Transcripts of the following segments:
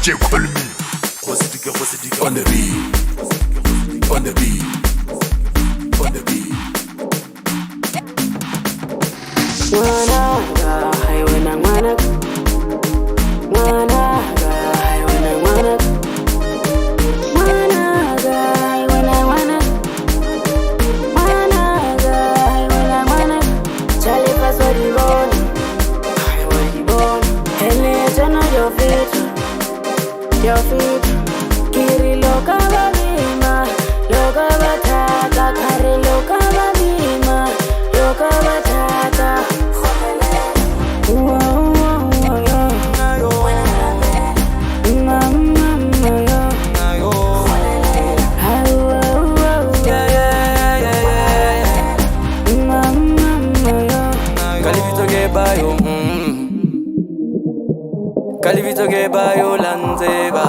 DJ call me Khosi on the beat, on the beat, on the beat. Mwanaga, haiwana mwanaga. Mwanaga, haiwana mwanaga. Mwanaga, haiwana mwanaga. Mwanaga, haiwana mwanaga. Charlie pass what he want, what he want. Hele jana your feet. Kiri loka babima, loka batata. Kari loka babima, loka batata. Kalivito ke Bayor lanzeba.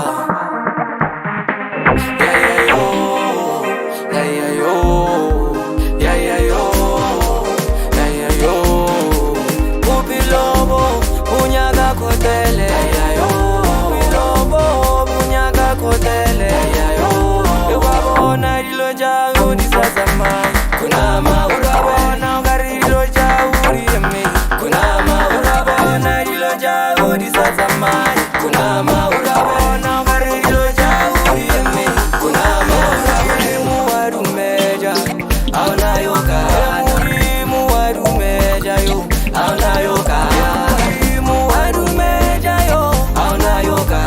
Ubilobo bunyaga Kgotlelela. Ubilobo bunyaga Kgotlelela. Ekwabona dilo jago disazama. Kunama urabona ngari dilo jago rieme. Kunama urabona dilo jago disazama. Kunama urabona ngari dilo jago rieme. Kunama urabona muwarumeja. Auna yoka muwarumeja yo. Auna yoka muwarumeja yo. Auna yoka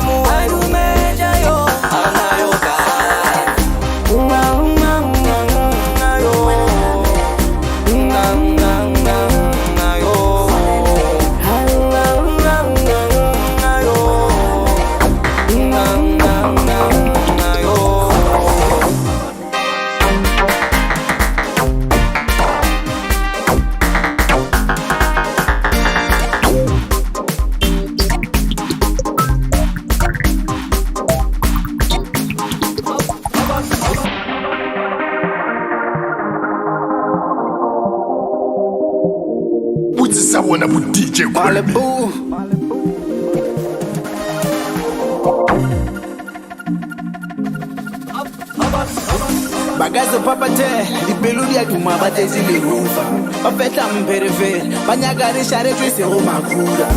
muwarumeja yo. Auna yoka. Wona bu DJ Maleboo. Bagazo papate, di peludi ya duma batezi le rufa. Opeta mperefere, banyagare share twese ho makura.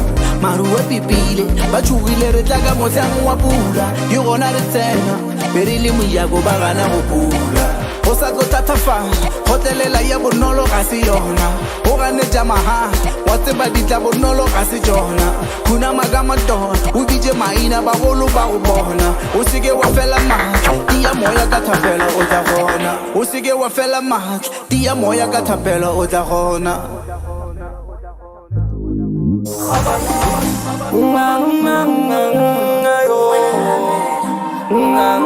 Maruwe pipile, bachuwile retlaga motangu wa pula. Yugona retena, berili muyago bagana hopula. Osa go tatafa, Kgotlelela ya bonolo ga se yona. O gane jamaha, wa tseba ditla bonolo ga se jona. Kuna magama don, o bije maina ba bolo ba go bona. O seke wa fela matla, tia moya ka thapela o tla gona. O seke wa fela matla, tia moya ka thapela o tla gona. Nga